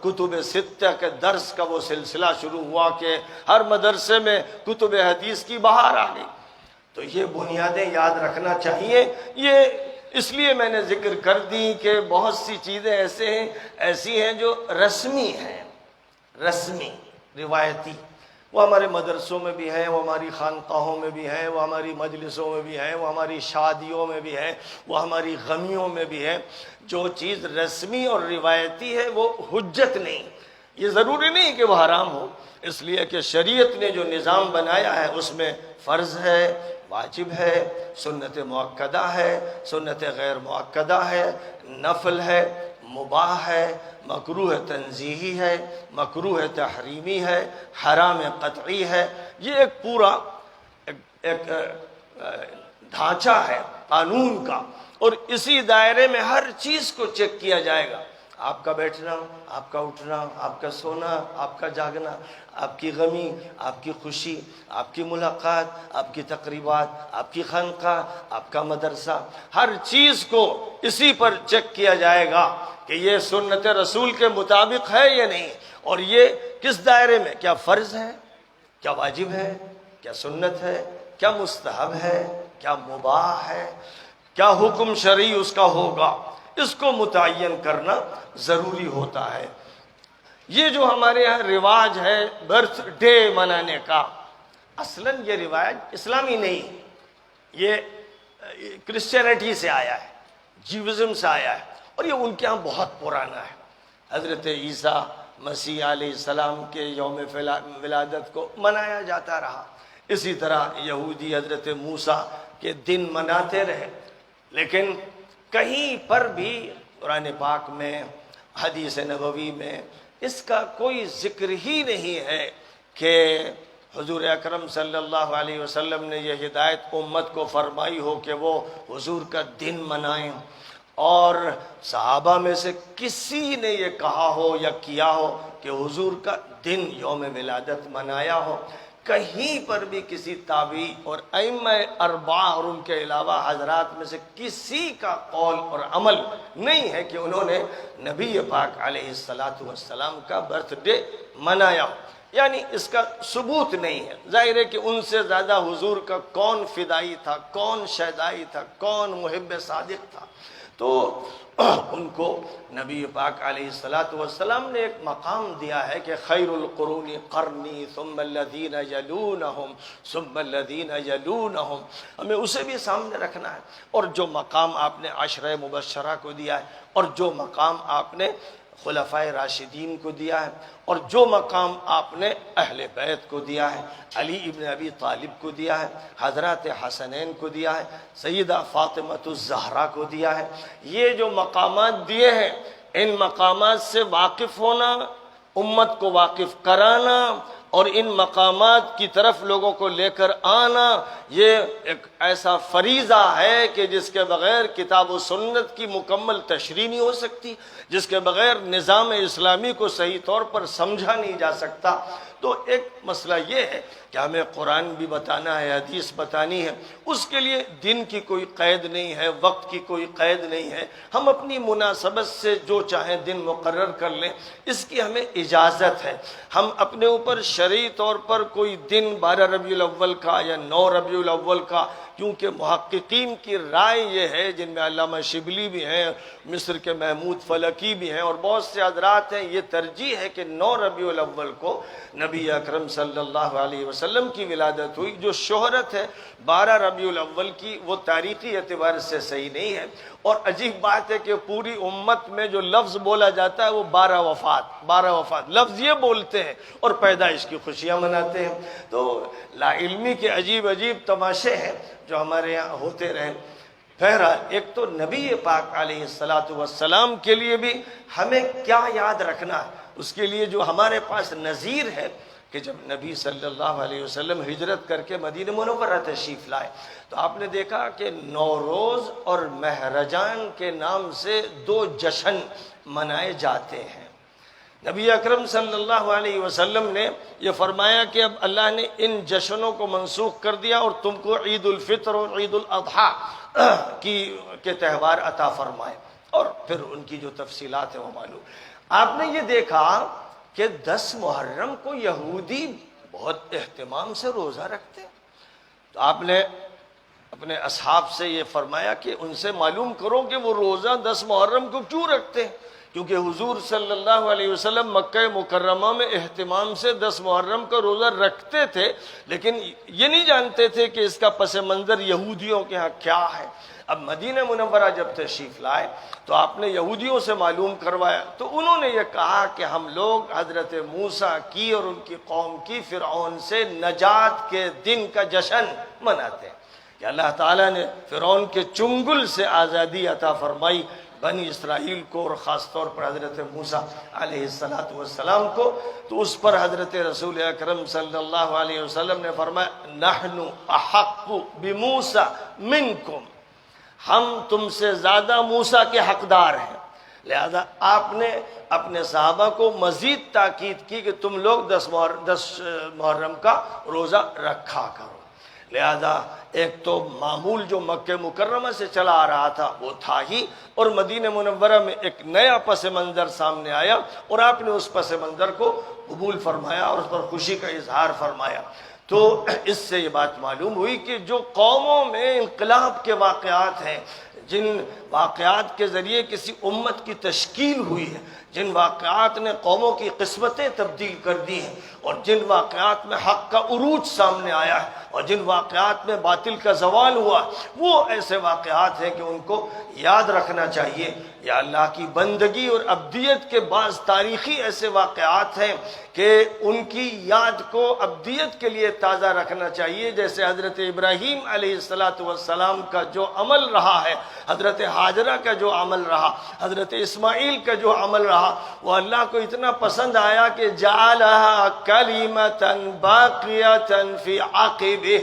کتب ستہ کے درس کا وہ سلسلہ شروع ہوا کہ ہر مدرسے میں کتب حدیث کی بہار آ گئی۔ تو یہ بنیادیں یاد رکھنا چاہیے۔ یہ اس لیے میں نے ذکر کر دی کہ بہت سی چیزیں ایسی ہیں جو رسمی ہیں، رسمی روایتی، وہ ہمارے مدرسوں میں بھی ہیں، وہ ہماری خانقاہوں میں بھی ہیں، وہ ہماری مجلسوں میں بھی ہیں، وہ ہماری شادیوں میں بھی ہیں، وہ ہماری غمیوں میں بھی ہیں۔ جو چیز رسمی اور روایتی ہے وہ حجت نہیں، یہ ضروری نہیں کہ وہ حرام ہو، اس لیے کہ شریعت نے جو نظام بنایا ہے اس میں فرض ہے، واجب ہے، سنت مؤکدہ ہے، سنت غیر مؤکدہ ہے، نفل ہے، مباح ہے، مکروہ تنزیہی ہے، مکروہ تحریمی ہے، حرام قطعی ہے۔ یہ ایک پورا ایک ڈھانچہ ہے قانون کا، اور اسی دائرے میں ہر چیز کو چیک کیا جائے گا۔ آپ کا بیٹھنا، آپ کا اٹھنا، آپ کا سونا، آپ کا جاگنا، آپ کی غمی، آپ کی خوشی، آپ کی ملاقات، آپ کی تقریبات، آپ کی خانقاہ، آپ کا مدرسہ، ہر چیز کو اسی پر چیک کیا جائے گا کہ یہ سنت رسول کے مطابق ہے یا نہیں، اور یہ کس دائرے میں، کیا فرض ہے، کیا واجب ہے، کیا سنت ہے، کیا مستحب ہے، کیا مباح ہے، کیا حکم شرعی اس کا ہوگا، اس کو متعین کرنا ضروری ہوتا ہے۔ یہ جو ہمارے یہاں رواج ہے برتھ ڈے منانے کا، اصلاً یہ رواج اسلامی نہیں، یہ کرسچینٹی سے آیا ہے، جیوزم سے آیا ہے، اور یہ ان کے ہاں بہت پرانا ہے۔ حضرت عیسیٰ مسیح علیہ السلام کے یوم ولادت کو منایا جاتا رہا، اسی طرح یہودی حضرت موسیٰ کے دن مناتے رہے، لیکن کہیں پر بھی قرآن پاک میں، حدیث نبوی میں اس کا کوئی ذکر ہی نہیں ہے کہ حضور اکرم صلی اللہ علیہ وسلم نے یہ ہدایت امت کو فرمائی ہو کہ وہ حضور کا دن منائیں، اور صحابہ میں سے کسی نے یہ کہا ہو یا کیا ہو کہ حضور کا دن یوم ولادت منایا ہو۔ کہیں پر بھی کسی تابعی اور ائمہ اربعہ اور ان کے علاوہ حضرات میں سے کسی کا قول اور عمل نہیں ہے کہ انہوں نے نبی پاک علیہ السلام کا برتھ ڈے منایا ہو، یعنی اس کا ثبوت نہیں ہے۔ ظاہر ہے کہ ان سے زیادہ حضور کا کون فدائی تھا، کون شیدائی تھا، کون محب صادق تھا، تو ان کو نبی پاک علیہ السلام نے ایک مقام دیا ہے کہ خیر القرون قرنی ثم الذین یلونہم ثم الذین یلونہم، ہمیں اسے بھی سامنے رکھنا ہے، اور جو مقام آپ نے عشرہ مبشرہ کو دیا ہے، اور جو مقام آپ نے خلفائے راشدین کو دیا ہے، اور جو مقام آپ نے اہل بیت کو دیا ہے، علی ابن ابی طالب کو دیا ہے، حضرات حسنین کو دیا ہے، سیدہ فاطمۃ الزہرا کو دیا ہے، یہ جو مقامات دیے ہیں، ان مقامات سے واقف ہونا، امت کو واقف کرانا اور ان مقامات کی طرف لوگوں کو لے کر آنا، یہ ایک ایسا فریضہ ہے کہ جس کے بغیر کتاب و سنت کی مکمل تشریح نہیں ہو سکتی، جس کے بغیر نظام اسلامی کو صحیح طور پر سمجھا نہیں جا سکتا۔ تو ایک مسئلہ یہ ہے کہ ہمیں قرآن بھی بتانا ہے، حدیث بتانی ہے، اس کے لیے دن کی کوئی قید نہیں ہے، وقت کی کوئی قید نہیں ہے، ہم اپنی مناسبت سے جو چاہیں دن مقرر کر لیں، اس کی ہمیں اجازت ہے۔ ہم اپنے اوپر شرعی طور پر کوئی دن 12 ربیع الاول کا یا 9 ربیع الاول کا، کیونکہ محققین کی رائے یہ ہے، جن میں علامہ شبلی بھی ہیں، مصر کے محمود فلکی بھی ہیں، اور بہت سے حضرات ہیں، یہ ترجیح ہے کہ 9 ربیع الاول کو نبی اکرم صلی اللہ علیہ وسلم کی ولادت ہوئی۔ جو شہرت ہے 12 ربیع الاول کی، وہ تاریخی اعتبار سے صحیح نہیں ہے، اور عجیب بات ہے کہ پوری امت میں جو لفظ بولا جاتا ہے وہ 12 وفات لفظ یہ بولتے ہیں اور پیدائش کی خوشیاں مناتے ہیں۔ تو لا علمی کے عجیب عجیب تماشے ہیں جو ہمارے یہاں ہوتے رہے۔ بہرحال ایک تو نبی پاک علیہ السلام کے لیے بھی ہمیں کیا یاد رکھنا ہے، اس کے لیے جو ہمارے پاس نظیر ہے کہ جب نبی صلی اللہ علیہ وسلم ہجرت کر کے مدینہ منورہ تشریف لائے تو آپ نے دیکھا کہ نوروز اور مہرجان کے نام سے 2 جشن منائے جاتے ہیں۔ نبی اکرم صلی اللہ علیہ وسلم نے یہ فرمایا کہ اب اللہ نے ان جشنوں کو منسوخ کر دیا اور تم کو عید الفطر اور عید الاضحیٰ کے تہوار عطا فرمائے، اور پھر ان کی جو تفصیلات ہیں وہ معلوم۔ آپ نے یہ دیکھا کہ 10 محرم کو یہودی بہت اہتمام سے روزہ رکھتے ہیں، تو آپ نے اپنے اصحاب سے یہ فرمایا کہ ان سے معلوم کرو کہ وہ روزہ 10 محرم کو کیوں رکھتے ہیں، کیونکہ حضور صلی اللہ علیہ وسلم مکہ مکرمہ میں اہتمام سے 10 محرم کا روزہ رکھتے تھے، لیکن یہ نہیں جانتے تھے کہ اس کا پس منظر یہودیوں کے ہاں کیا ہے۔ اب مدینہ منورہ جب تشریف لائے تو آپ نے یہودیوں سے معلوم کروایا، تو انہوں نے یہ کہا کہ ہم لوگ حضرت موسیٰ کی اور ان کی قوم کی فرعون سے نجات کے دن کا جشن مناتے ہیں، کہ اللہ تعالیٰ نے فرعون کے چنگل سے آزادی عطا فرمائی بنی اسرائیل کو، اور خاص طور پر حضرت موسیٰ علیہ السلام کو، تو اس پر حضرت رسول اکرم صلی اللہ علیہ وسلم نے فرمایا نحن احق بموسیٰ منکم، ہم تم سے زیادہ موسیٰ کے حقدار ہیں۔ لہذا آپ نے اپنے صحابہ کو مزید تاکید کی کہ تم لوگ 10 محرم کا روزہ رکھا کرو۔ لہذا ایک تو معمول جو مکہ مکرمہ سے چلا آ رہا تھا وہ تھا ہی، اور مدینہ منورہ میں ایک نیا پس منظر سامنے آیا اور آپ نے اس پس منظر کو قبول فرمایا اور اس پر خوشی کا اظہار فرمایا۔ تو اس سے یہ بات معلوم ہوئی کہ جو قوموں میں انقلاب کے واقعات ہیں، جن واقعات کے ذریعے کسی امت کی تشکیل ہوئی ہے، جن واقعات نے قوموں کی قسمتیں تبدیل کر دی ہیں، اور جن واقعات میں حق کا عروج سامنے آیا ہے، اور جن واقعات میں باطل کا زوال ہوا، وہ ایسے واقعات ہیں کہ ان کو یاد رکھنا چاہیے۔ یا اللہ کی بندگی اور ابدیت کے بعض تاریخی ایسے واقعات ہیں کہ ان کی یاد کو ابدیت کے لیے تازہ رکھنا چاہیے، جیسے حضرت ابراہیم علیہ السلام کا جو عمل رہا ہے، حضرت ہاجرہ کا جو عمل رہا، حضرت اسماعیل کا جو عمل رہا، وہ اللہ کو اتنا پسند آیا کہ جعلہا کلمۃ باقیۃ فی عقبہ،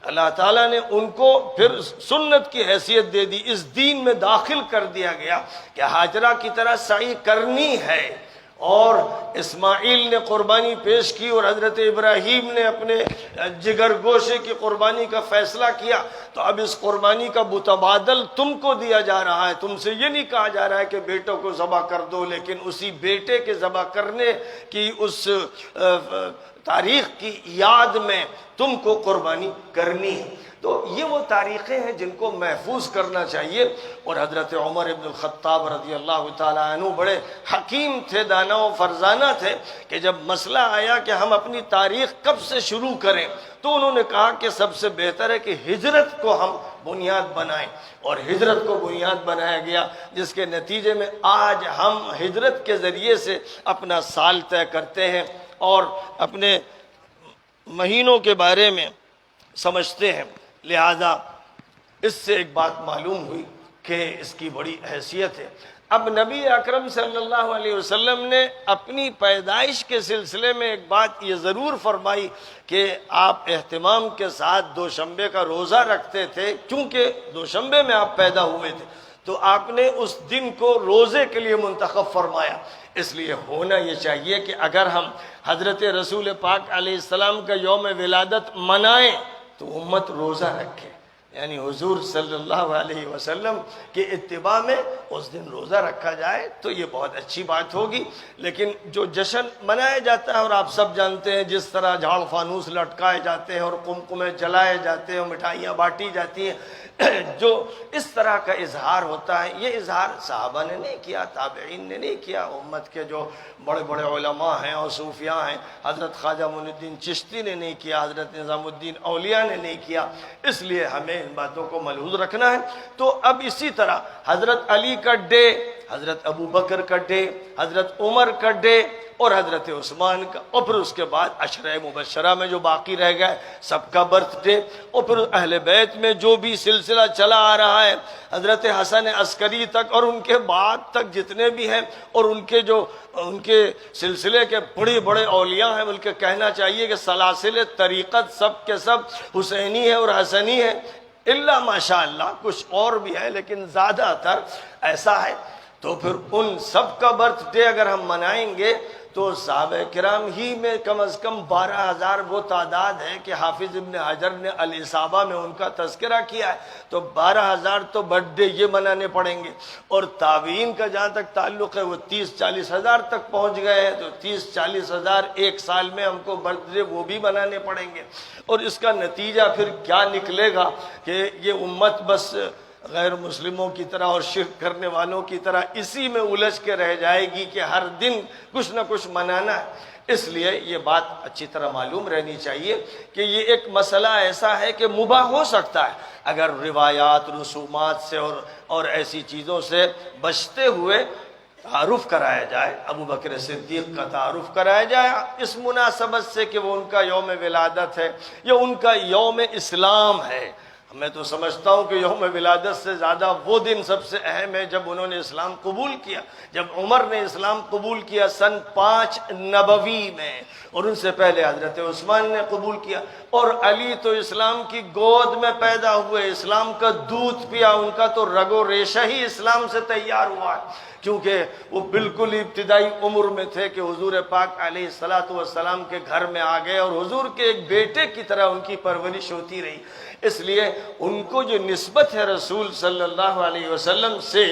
اللہ تعالیٰ نے ان کو پھر سنت کی حیثیت دے دی، اس دین میں داخل کر دیا گیا کہ ہاجرہ کی طرح سعی کرنی ہے، اور اسماعیل نے قربانی پیش کی اور حضرت ابراہیم نے اپنے جگر گوشے کی قربانی کا فیصلہ کیا، تو اب اس قربانی کا متبادل تم کو دیا جا رہا ہے۔ تم سے یہ نہیں کہا جا رہا ہے کہ بیٹوں کو ذبح کر دو، لیکن اسی بیٹے کے ذبح کرنے کی اس تاریخ کی یاد میں تم کو قربانی کرنی ہے۔ تو یہ وہ تاریخیں ہیں جن کو محفوظ کرنا چاہیے۔ اور حضرت عمر ابن الخطاب رضی اللہ تعالیٰ عنہ بڑے حکیم تھے، دانا و فرزانہ تھے، کہ جب مسئلہ آیا کہ ہم اپنی تاریخ کب سے شروع کریں، تو انہوں نے کہا کہ سب سے بہتر ہے کہ ہجرت کو ہم بنیاد بنائیں، اور ہجرت کو بنیاد بنایا گیا، جس کے نتیجے میں آج ہم ہجرت کے ذریعے سے اپنا سال طے کرتے ہیں اور اپنے مہینوں کے بارے میں سمجھتے ہیں۔ لہذا اس سے ایک بات معلوم ہوئی کہ اس کی بڑی حیثیت ہے۔ اب نبی اکرم صلی اللہ علیہ وسلم نے اپنی پیدائش کے سلسلے میں ایک بات یہ ضرور فرمائی کہ آپ اہتمام کے ساتھ دوشنبے کا روزہ رکھتے تھے، کیونکہ دوشنبے میں آپ پیدا ہوئے تھے، تو آپ نے اس دن کو روزے کے لیے منتخب فرمایا۔ اس لیے ہونا یہ چاہیے کہ اگر ہم حضرت رسول پاک علیہ السلام کا یوم ولادت منائیں تو امت روزہ رکھے، یعنی حضور صلی اللہ علیہ وسلم کے اتباع میں اس دن روزہ رکھا جائے تو یہ بہت اچھی بات ہوگی۔ لیکن جو جشن منایا جاتا ہے، اور آپ سب جانتے ہیں جس طرح جھاڑ فانوس لٹکائے جاتے ہیں اور قمقمے جلائے جاتے ہیں اور مٹھائیاں بانٹی جاتی ہیں، جو اس طرح کا اظہار ہوتا ہے، یہ اظہار صحابہ نے نہیں کیا، تابعین نے نہیں کیا، امت کے جو بڑے بڑے علماء ہیں اور صوفیاء ہیں، حضرت خواجہ معین الدین چشتی نے نہیں کیا، حضرت نظام الدین اولیاء نے نہیں کیا۔ اس لیے ہمیں ان باتوں کو ملحوظ رکھنا ہے۔ تو اب اسی طرح حضرت علی کا ڈے، حضرت ابو بکر کا ڈے، حضرت عمر کا ڈے اور حضرت عثمان کا، اور پھر اس کے بعد عشرہ مبشرہ میں جو باقی رہ گئے سب کا برتھ ڈے، اور پھر اہل بیت میں جو بھی سلسلہ چلا آ رہا ہے حضرت حسن عسکری تک اور ان کے بعد تک جتنے بھی ہیں، اور ان کے سلسلے کے بڑے بڑے اولیاء ہیں، بلکہ کہنا چاہیے کہ سلاسل طریقت سب کے سب حسینی ہے اور حسنی ہے، الا ماشاء اللہ کچھ اور بھی ہے، لیکن زیادہ تر ایسا ہے۔ تو پھر ان سب کا برتھ ڈے اگر ہم منائیں گے تو صحابہ کرام ہی میں کم از کم 12,000 وہ تعداد ہے کہ حافظ ابن حجر نے الاصابہ میں ان کا تذکرہ کیا ہے، تو 12,000 تو برتھ ڈے یہ منانے پڑیں گے، اور تابعین کا جہاں تک تعلق ہے وہ 30-40 ہزار تک پہنچ گئے ہیں، تو 30-40 ہزار ایک سال میں ہم کو برتھ ڈے وہ بھی منانے پڑیں گے، اور اس کا نتیجہ پھر کیا نکلے گا کہ یہ امت بس غیر مسلموں کی طرح اور شرک کرنے والوں کی طرح اسی میں الجھ کے رہ جائے گی کہ ہر دن کچھ نہ کچھ منانا ہے۔ اس لیے یہ بات اچھی طرح معلوم رہنی چاہیے کہ یہ ایک مسئلہ ایسا ہے کہ مباح ہو سکتا ہے اگر روایات، رسومات سے اور ایسی چیزوں سے بچتے ہوئے تعارف کرایا جائے، ابو بکر صدیق کا تعارف کرایا جائے اس مناسبت سے کہ وہ ان کا یوم ولادت ہے یا ان کا یوم اسلام ہے۔ میں تو سمجھتا ہوں کہ یوم ولادت سے زیادہ وہ دن سب سے اہم ہے جب انہوں نے اسلام قبول کیا، جب عمر نے اسلام قبول کیا سن 5 نبوی میں، اور ان سے پہلے حضرت عثمان نے قبول کیا، اور علی تو اسلام کی گود میں پیدا ہوئے، اسلام کا دودھ پیا، ان کا تو رگ و ریشہ ہی اسلام سے تیار ہوا ہے، کیونکہ وہ بالکل ابتدائی عمر میں تھے کہ حضور پاک علیہ الصلوۃ والسلام کے گھر میں آ گئے، اور حضور کے ایک بیٹے کی طرح ان کی پرورش ہوتی رہی، اس لیے ان کو جو نسبت ہے رسول صلی اللہ علیہ وسلم سے،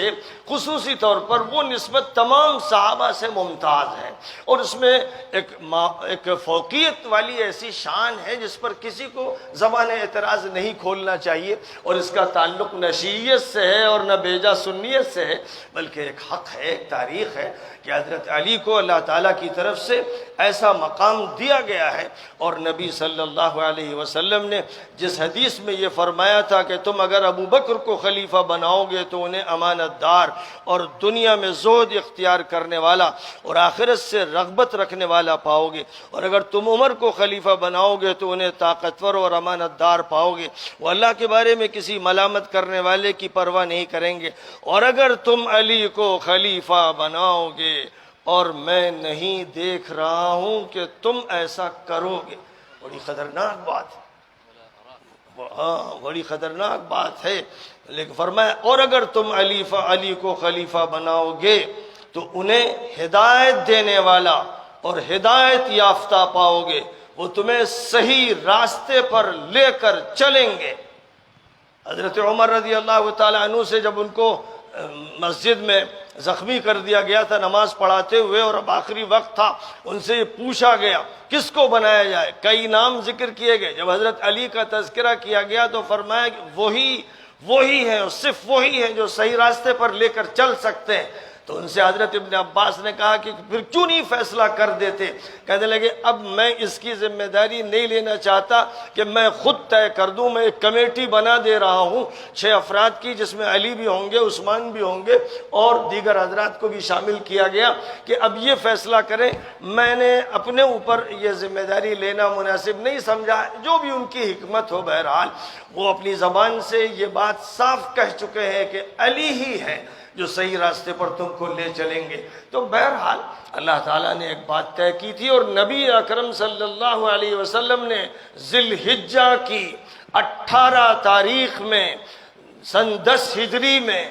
خصوصی طور پر وہ نسبت تمام صحابہ سے ممتاز ہے، اور اس میں ایک فوقیت والی ایسی شان ہے جس پر کسی کو زبان اعتراض نہیں کھولنا چاہیے، اور اس کا تعلق نہ شیعیت سے ہے اور نہ بیجا سنیت سے ہے، بلکہ ایک حق ہے، ایک تاریخ ہے کہ حضرت علی کو اللہ تعالیٰ کی طرف سے ایسا مقام دیا گیا ہے، اور نبی صلی اللہ علیہ وسلم نے جس حدیث میں یہ فرمایا تھا کہ تم اگر ابو بکر کو خلیفہ بناؤ گے تو انہیں امانت دار اور دنیا میں زہد اختیار کرنے والا اور آخرت سے رغبت رکھنے والا پاؤ گے، اور اگر تم عمر کو خلیفہ بناؤ گے تو انہیں طاقتور اور امانت دار پاؤ گے، وہ اللہ کے بارے میں کسی ملامت کرنے والے کی پرواہ نہیں کریں گے، اور اگر تم علی کو خلیفہ بناؤ گے اور میں نہیں دیکھ رہا ہوں کہ تم ایسا کرو گے۔ بڑی خطرناک بات ہے، بڑی خطرناک بات ہے، لیکن فرمایا اور اگر تم علی کو خلیفہ بناؤ گے تو انہیں ہدایت دینے والا اور ہدایت یافتہ پاؤ گے، وہ تمہیں صحیح راستے پر لے کر چلیں گے۔ حضرت عمر رضی اللہ تعالیٰ عنہ سے جب ان کو مسجد میں زخمی کر دیا گیا تھا نماز پڑھاتے ہوئے، اور اب آخری وقت تھا، ان سے یہ پوچھا گیا کس کو بنایا جائے، کئی نام ذکر کیے گئے، جب حضرت علی کا تذکرہ کیا گیا تو فرمایا کہ وہی ہیں، اور صرف وہی ہیں جو صحیح راستے پر لے کر چل سکتے ہیں۔ تو ان سے حضرت ابن عباس نے کہا کہ پھر کیوں نہیں فیصلہ کر دیتے؟ کہنے لگے اب میں اس کی ذمہ داری نہیں لینا چاہتا کہ میں خود طے کر دوں، میں ایک کمیٹی بنا دے رہا ہوں 6 افراد کی، جس میں علی بھی ہوں گے، عثمان بھی ہوں گے، اور دیگر حضرات کو بھی شامل کیا گیا کہ اب یہ فیصلہ کریں۔ میں نے اپنے اوپر یہ ذمہ داری لینا مناسب نہیں سمجھا، جو بھی ان کی حکمت ہو، بہرحال وہ اپنی زبان سے یہ بات صاف کہہ چکے ہیں کہ علی ہی ہے جو صحیح راستے پر تم کو لے چلیں گے۔ تو بہرحال اللہ تعالیٰ نے ایک بات طے کی تھی، اور نبی اکرم صلی اللہ علیہ وسلم نے ذی الحجہ کی 18 تاریخ میں سن 10 ہجری میں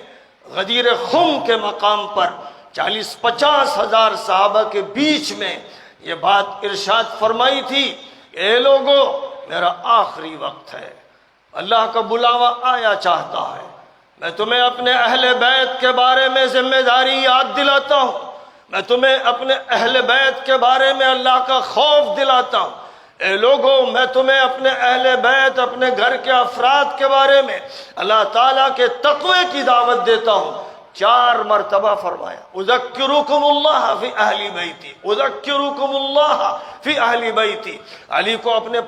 غدیر خم کے مقام پر 40-50 ہزار صحابہ کے بیچ میں یہ بات ارشاد فرمائی تھی، اے لوگو میرا آخری وقت ہے، اللہ کا بلاوا آیا چاہتا ہے، میں تمہیں اپنے اہل بیت کے بارے میں ذمہ داری یاد دلاتا ہوں، میں تمہیں اپنے اہل بیت کے بارے میں اللہ کا خوف دلاتا ہوں، اے لوگوں میں تمہیں اپنے اہل بیت، اپنے گھر کے افراد کے بارے میں اللہ تعالیٰ کے تقوی کی دعوت دیتا ہوں۔ 4 مرتبہ فرمایا اذکرکم اللہ فی اہل بیتی، اذکرکم اللہ فی اہل بیتی۔ علی کو اپنے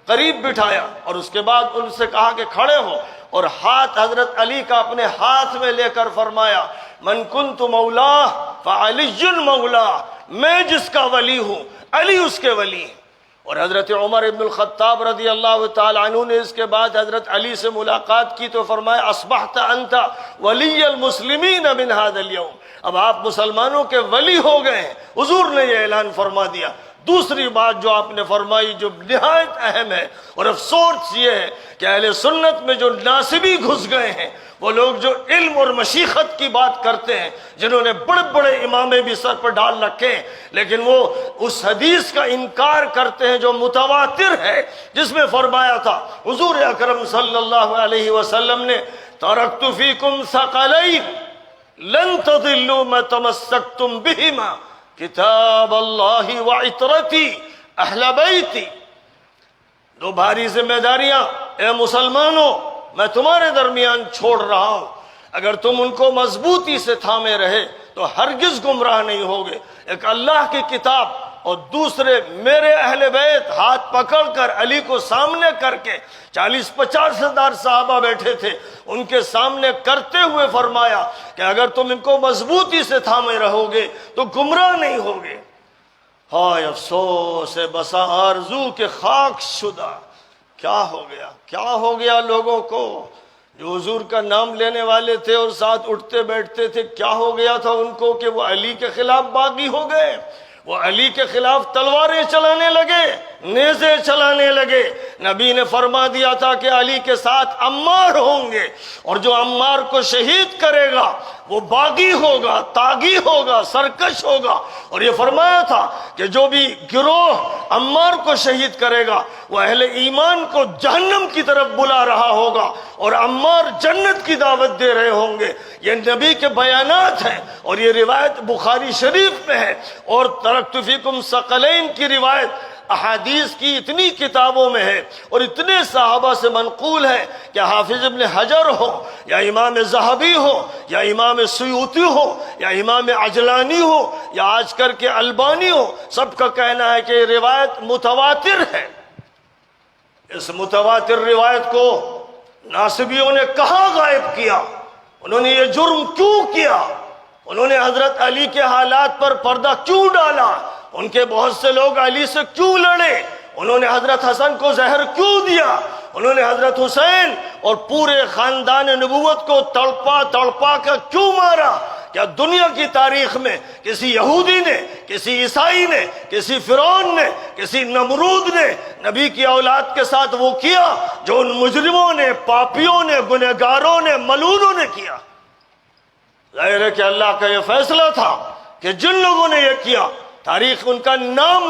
قریب بٹھایا اور اس کے بعد ان سے کہا کہ کھڑے ہو، اور ہاتھ حضرت علی کا اپنے ہاتھ میں لے کر فرمایا من کنت مولا فعلی مولا، میں جس کا ولی ہوں علی اس کے ولی ہیں۔ اور حضرت عمر ابن الخطاب رضی اللہ تعالی عنہ نے اس کے بعد حضرت علی سے ملاقات کی تو فرمایا اصبحت انت ولی المسلمین من هذا اليوم، اب آپ مسلمانوں کے ولی ہو گئے ہیں، حضور نے یہ اعلان فرما دیا۔ دوسری بات جو آپ نے فرمائی جو نہایت اہم ہے، اور افسوس یہ ہے کہ اہل سنت میں جو ناصبی گھس گئے ہیں، وہ لوگ جو علم اور مشیخت کی بات کرتے ہیں، جنہوں نے بڑے بڑے امامے بھی سر پر ڈال رکھے ہیں، لیکن وہ اس حدیث کا انکار کرتے ہیں جو متواتر ہے، جس میں فرمایا تھا حضور اکرم صلی اللہ علیہ وسلم نے ترکت فیکم ثقلین لن تضلوا ما تمسکتم بہما کتاب اللہ وعطرتی اہل بیتی۔ 2 بھاری ذمہ داریاں اے مسلمانوں میں تمہارے درمیان چھوڑ رہا ہوں، اگر تم ان کو مضبوطی سے تھامے رہے تو ہرگز گمراہ نہیں ہوگے۔ ایک اللہ کی کتاب اور دوسرے میرے اہل بیت، ہاتھ پکڑ کر علی کو سامنے کر کے 40-50 ہزار صحابہ بیٹھے تھے، ان کے سامنے کرتے ہوئے فرمایا کہ اگر تم ان کو مضبوطی سے تھامے رہو گے تو گمراہ نہیں ہوگے۔ ہائے افسوس ہے بسا آرزو کے خاک شدہ کیا ہو گیا لوگوں کو جو حضور کا نام لینے والے تھے اور ساتھ اٹھتے بیٹھتے تھے، کیا ہو گیا تھا ان کو کہ وہ علی کے خلاف باغی ہو گئے، وہ علی کے خلاف تلواریں چلانے لگے، نیزے چلانے لگے۔ نبی نے فرما دیا تھا کہ علی کے ساتھ عمار ہوں گے، اور جو عمار کو شہید کرے گا وہ باغی ہوگا، تاغی ہوگا، سرکش ہوگا۔ اور یہ فرمایا تھا کہ جو بھی گروہ عمار کو شہید کرے گا وہ اہل ایمان کو جہنم کی طرف بلا رہا ہوگا، اور عمار جنت کی دعوت دے رہے ہوں گے۔ یہ نبی کے بیانات ہیں، اور یہ روایت بخاری شریف میں ہے، اور ترکت فیکم ثقلین کی روایت احادیث کی اتنی کتابوں میں ہے اور اتنے صحابہ سے منقول ہے کہ حافظ ابن حجر ہو یا امام ذہبی ہو یا امام سیوطی ہو یا امام عجلانی ہو یا آج کر کے البانی ہو، سب کا کہنا ہے کہ یہ روایت متواتر ہے۔ اس متواتر روایت کو ناصبیوں نے کہاں غائب کیا؟ انہوں نے یہ جرم کیوں کیا؟ انہوں نے حضرت علی کے حالات پر پردہ کیوں ڈالا؟ ان کے بہت سے لوگ علی سے کیوں لڑے؟ انہوں نے حضرت حسن کو زہر کیوں دیا؟ انہوں نے حضرت حسین اور پورے خاندان نبوت کو تڑپا کر کیوں مارا؟ کیا دنیا کی تاریخ میں کسی یہودی نے، کسی عیسائی نے، کسی فرعون نے، کسی نمرود نے نبی کی اولاد کے ساتھ وہ کیا جو ان مجرموں نے، پاپیوں نے، گنہگاروں نے، ملعونوں نے کیا؟ ظاہر ہے کہ اللہ کا یہ فیصلہ تھا کہ جن لوگوں نے یہ کیا تاریخ ان کا نام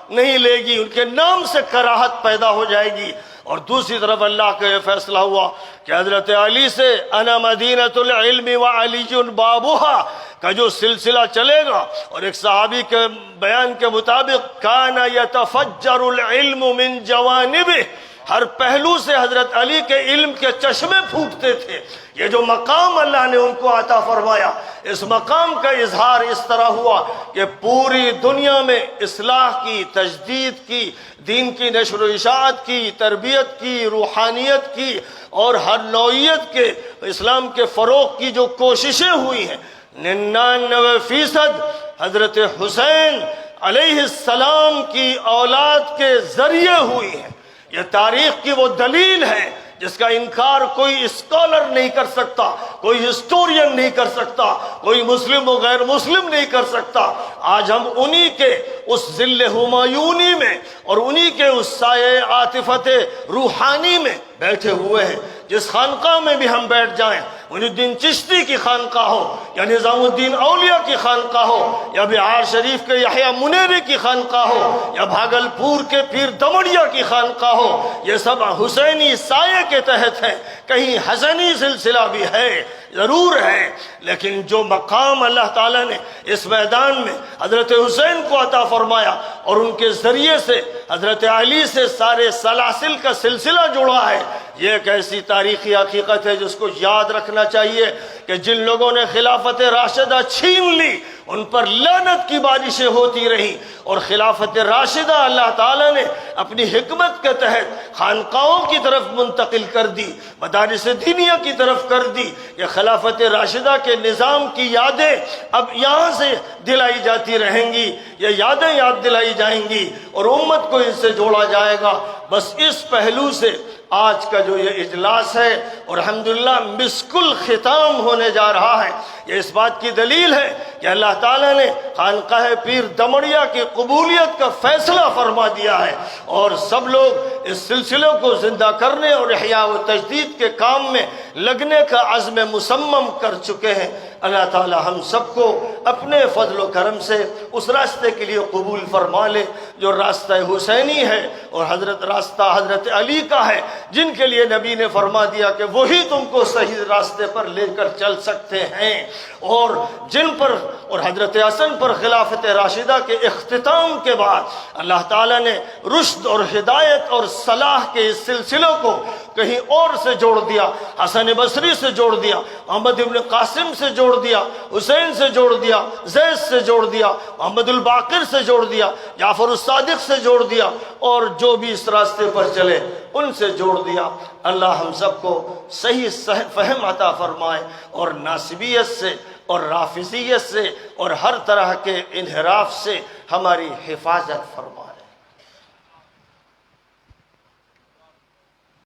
نہیں لے گی، ان کے نام سے کراہت پیدا ہو جائے گی۔ اور دوسری طرف اللہ کا یہ فیصلہ ہوا کہ حضرت علی سے انا مدینۃ العلم وعلی بابھا کا جو سلسلہ چلے گا، اور ایک صحابی کے بیان کے مطابق کان یتفجر العلم من جوانبہ، ہر پہلو سے حضرت علی کے علم کے چشمے پھوٹتے تھے۔ یہ جو مقام اللہ نے ان کو عطا فرمایا، اس مقام کا اظہار اس طرح ہوا کہ پوری دنیا میں اصلاح کی، تجدید کی، دین کی نشر و اشاعت کی، تربیت کی، روحانیت کی، اور ہر نوعیت کے اسلام کے فروغ کی جو کوششیں ہوئی ہیں، 99% حضرت حسین علیہ السلام کی اولاد کے ذریعے ہوئی ہیں۔ یہ تاریخ کی وہ دلیل ہے جس کا انکار کوئی اسکالر نہیں کر سکتا، کوئی ہسٹورین نہیں کر سکتا، کوئی مسلم و غیر مسلم نہیں کر سکتا۔ آج ہم انہی کے اس ظل ہمایونی میں اور انہی کے اس سایہ عاطفت روحانی میں بیٹھے ہوئے ہیں۔ جس خانقاہ میں بھی ہم بیٹھ جائیں، معین الدین چشتی کی خانقاہ ہو یا نظام الدین اولیاء کی خانقاہ ہو یا بہار شریف کے یحییٰ منیری کی خانقاہ ہو یا بھاگلپور کے پیر دمڑیا کی خانقاہ ہو، یہ سب حسینی سائے کے تحت ہے۔ کہیں حسنی سلسلہ بھی ہے، ضرور ہے، لیکن جو مقام اللہ تعالیٰ نے اس میدان میں حضرت حسین کو عطا فرمایا اور ان کے ذریعے سے حضرت علی سے سارے سلاسل کا سلسلہ جڑا ہے، یہ ایک ایسی تاریخی حقیقت ہے جس کو یاد رکھنا چاہیے کہ جن لوگوں نے خلافت راشدہ چھین لی ان پر لعنت کی بارشیں ہوتی رہیں، اور خلافت راشدہ اللہ تعالیٰ نے اپنی حکمت کے تحت خانقاہوں کی طرف منتقل کر دی، مدارس دینیہ کی طرف کر دی۔ یہ خلافت راشدہ کے نظام کی یادیں اب یہاں سے دلائی جاتی رہیں گی، یہ یادیں یاد دلائی جائیں گی اور امت کو ان سے جوڑا جائے گا۔ بس اس پہلو سے آج کا جو یہ اجلاس ہے اور الحمدللہ مسک الختام ہونے جا رہا ہے، یہ اس بات کی دلیل ہے کہ اللہ تعالیٰ نے خانقاہ پیر دمڑیا کی قبولیت کا فیصلہ فرما دیا ہے، اور سب لوگ اس سلسلے کو زندہ کرنے اور احیاء و تجدید کے کام میں لگنے کا عزم مصمم کر چکے ہیں۔ اللہ تعالیٰ ہم سب کو اپنے فضل و کرم سے اس راستے کے لیے قبول فرما لے جو راستہ حسینی ہے اور راستہ حضرت علی کا ہے، جن کے لیے نبی نے فرما دیا کہ وہی تم کو صحیح راستے پر لے کر چل سکتے ہیں، اور جن پر اور حضرت حسن پر خلافت راشدہ کے اختتام کے بعد اللہ تعالیٰ نے رشد اور ہدایت اور صلاح کے اس سلسلے کو کہیں اور سے جوڑ دیا، حسن بصری سے جوڑ دیا، محمد ابن قاسم سے جوڑ دیا، حسین سے جوڑ دیا، زید سے جوڑ دیا، محمد الباقر سے جوڑ دیا، جعفر الصادق سے جوڑ دیا، اور جو بھی اس راستے پر چلے ان سے جوڑ دیا۔ اللہ ہم سب کو صحیح فہم عطا فرمائے اور ناصبیت سے اور رافضیت سے اور ہر طرح کے انحراف سے ہماری حفاظت فرمائے۔